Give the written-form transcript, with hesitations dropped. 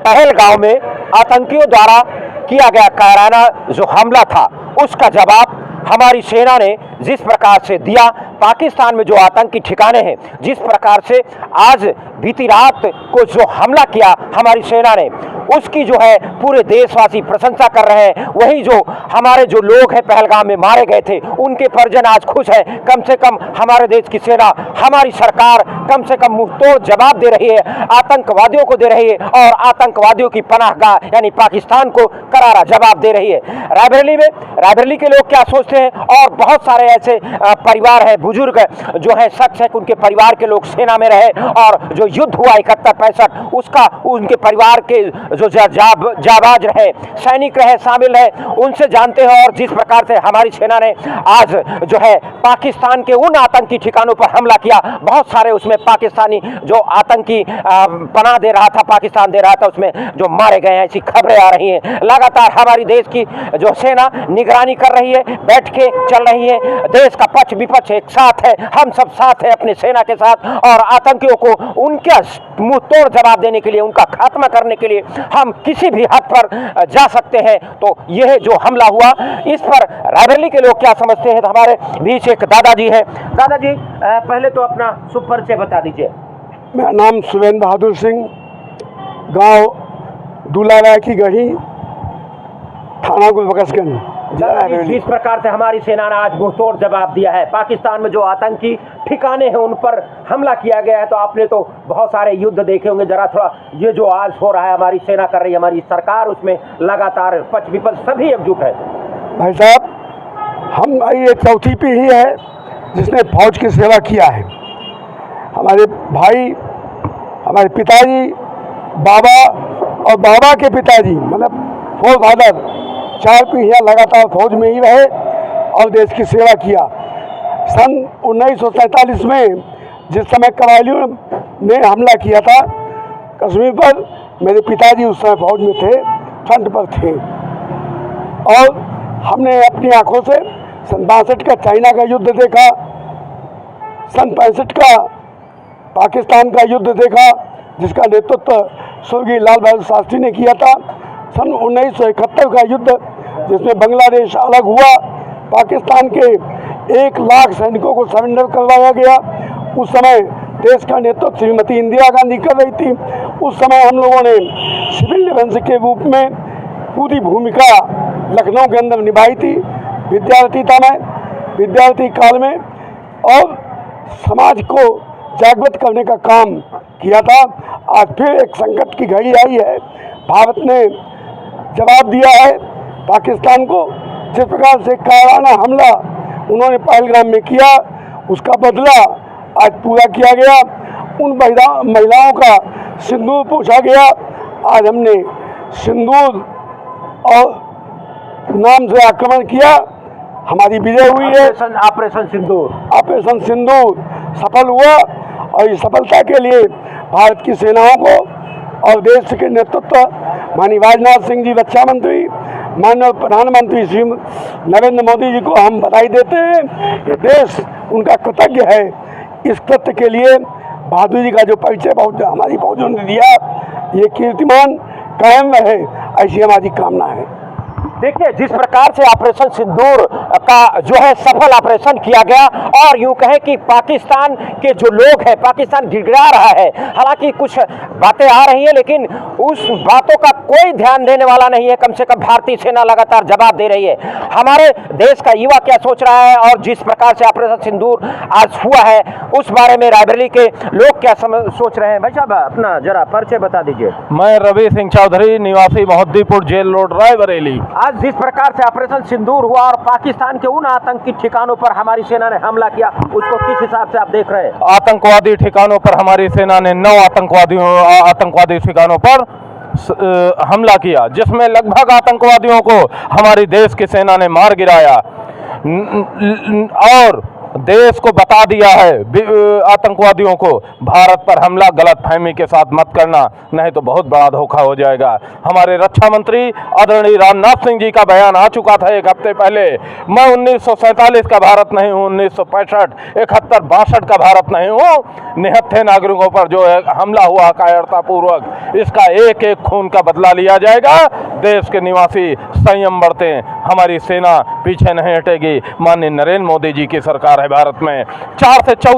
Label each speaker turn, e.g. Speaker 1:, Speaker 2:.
Speaker 1: पहलगाम में आतंकियों द्वारा किया गया कायराना जो हमला था, उसका जवाब हमारी सेना ने जिस प्रकार से दिया, पाकिस्तान में जो आतंकी ठिकाने हैं, जिस प्रकार से आज बीती रात को जो हमला किया हमारी सेना ने, उसकी जो है पूरे देशवासी प्रशंसा कर रहे हैं। वही जो हमारे जो लोग हैं पहलगाम में मारे गए थे, उनके परिजन आज खुश हैं। कम से कम हमारे देश की सेना, हमारी सरकार कम से कम मुंहतोड़ जवाब दे रही है, आतंकवादियों को दे रही है और आतंकवादियों की पनाहगाह यानी पाकिस्तान को करारा जवाब दे रही है। रायबरेली के लोग क्या सोचते हैं, और बहुत सारे ऐसे परिवार है, बुजुर्ग जो है, शख्स है, उनके परिवार के लोग सेना में रहे और जो युद्ध हुआ 71-65 उसका उनके परिवार के जो जाबाज रहे, सैनिक रहे, शामिल है, उनसे जानते हैं। और जिस प्रकार से हमारी सेना ने आज जो है पाकिस्तान के उन आतंकी ठिकानों पर हमला किया, बहुत सारे उसमें पाकिस्तानी जो आतंकी पनाह दे रहा था, पाकिस्तान दे रहा था, उसमें जो मारे गए हैं, ऐसी खबरें आ रही हैं। लगातार हमारी देश की जो सेना निगरानी कर रही है, बैठ के चल रही है। देश का पक्ष विपक्ष एक साथ है, हम सब साथ है अपनी सेना के साथ, और आतंकियों को उनके मुंह तोड़ जवाब देने के लिए, उनका खात्मा करने के लिए हम किसी भी हद पर जा सकते हैं। तो यह जो हमला हुआ, इस पर रायबरेली के लोग क्या समझते हैं। तो हमारे बीच एक दादाजी है। दादाजी, पहले तो अपना शुभ परिचय बता दीजिए।
Speaker 2: मेरा नाम सुरेंद्र बहादुर सिंह, गांव दूलाराय की गढ़ी, थाना गुलबकसगंज।
Speaker 1: जिस प्रकार से हमारी सेना ने आज मुंहतोड़ जवाब दिया है, पाकिस्तान में जो आतंकी ठिकाने हैं उन पर हमला किया गया है, तो आपने तो बहुत सारे युद्ध देखे होंगे। जरा थोड़ा ये जो आज हो रहा है, हमारी सेना कर रही है, हमारी सरकार, उसमें लगातार पक्ष विपक्ष सभी एकजुट है।
Speaker 2: भाई साहब, हम ये चौथी पीढ़ी है जिसने फौज की सेवा किया है। हमारे भाई, हमारे पिताजी, बाबा और बाबा के पिताजी, मतलब फोर फादर, 4 पीढ़ियाँ लगातार फौज में ही रहे और देश की सेवा किया। सन 1947 में जिस समय कबायलियों ने हमला किया था कश्मीर पर, मेरे पिताजी उस समय फौज में थे, फ्रंट पर थे, और हमने अपनी आंखों से सन 62 का चाइना का युद्ध देखा, सन 65 का पाकिस्तान का युद्ध देखा, जिसका नेतृत्व स्वर्गीय लाल बहादुर शास्त्री ने किया था। सन 1971 का युद्ध जिसमें बांग्लादेश अलग हुआ, पाकिस्तान के 1 लाख सैनिकों को सरेंडर करवाया गया। उस समय देश का नेतृत्व श्रीमती इंदिरा गांधी कर रही थी। उस समय हम लोगों ने सिविल डिफेंस के रूप में पूरी भूमिका लखनऊ के अंदर निभाई थी। विद्यार्थी था मैं, विद्यार्थी काल में, और समाज को जागृत करने का काम किया था। आज फिर एक संकट की घड़ी आई है। भारत ने जवाब दिया है पाकिस्तान को। जिस प्रकार से कायराना हमला उन्होंने पहलगाम में किया, उसका बदला आज पूरा किया गया। उन महिलाओं का सिंदूर पूछा गया। आज हमने सिंदूर और नाम से आक्रमण किया, हमारी विजय हुई है। ऑपरेशन सिंदूर सफल हुआ, और इस सफलता के लिए भारत की सेनाओं को और देश के नेतृत्व माननीय राजनाथ सिंह जी रक्षा मंत्री, माननीय प्रधानमंत्री श्री नरेंद्र मोदी जी को हम बधाई देते हैं। ये देश उनका कृतज्ञ है। इस कृत्य के लिए बहादुर जी का जो परिचय हमारी फौजों ने दिया, ये कीर्तिमान कायम रहे, ऐसी हमारी कामना है।
Speaker 1: देखिए, जिस प्रकार से ऑपरेशन सिंदूर का जो है सफल ऑपरेशन किया गया, और यूं कहें कि पाकिस्तान के जो लोग हैं, पाकिस्तान गिड़गिड़ा रहा है। हालांकि कुछ बातें आ रही हैं, लेकिन उस बातों का कोई ध्यान देने वाला नहीं है। कम से कम भारतीय सेना लगातार जवाब दे रही है। हमारे देश का युवा क्या सोच रहा है, और जिस प्रकार से ऑपरेशन सिंदूर आज हुआ है, उस बारे में रायबरेली के लोग क्या सोच रहे हैं। भाई साहब, अपना जरा परिचय बता दीजिए।
Speaker 3: मैं रवि सिंह चौधरी, निवासी मोहद्दीपुर जेल रोड, रायबरेली।
Speaker 1: आज जिस प्रकार से ऑपरेशन सिंदूर हुआ और पाकिस्तान के उन आतंकी ठिकानों पर हमारी सेना ने हमला किया, उसको किस हिसाब से आप देख रहे हैं।
Speaker 3: आतंकवादी ठिकानों पर हमारी सेना ने 9 आतंकवादी ठिकानों पर हमला किया, जिसमें लगभग आतंकवादियों को हमारी देश की सेना ने मार गिराया। और देश को बता दिया है आतंकवादियों को, भारत पर हमला गलतफहमी के साथ मत करना, नहीं तो बहुत बड़ा धोखा हो जाएगा। हमारे रक्षा मंत्री आदरणीय राजनाथ सिंह जी का बयान आ चुका था एक हफ्ते पहले, मैं 1947 का भारत नहीं हूँ, 1965, 71, 62 का भारत नहीं हूँ। निहत्थे नागरिकों पर जो है हमला हुआ कायरतापूर्वक, इसका एक एक खून का बदला लिया जाएगा। देश के निवासी संयम बरतें, हमारी सेना पीछे नहीं हटेगी। माननीय नरेंद्र मोदी जी की सरकार है भारत में। 4 से 14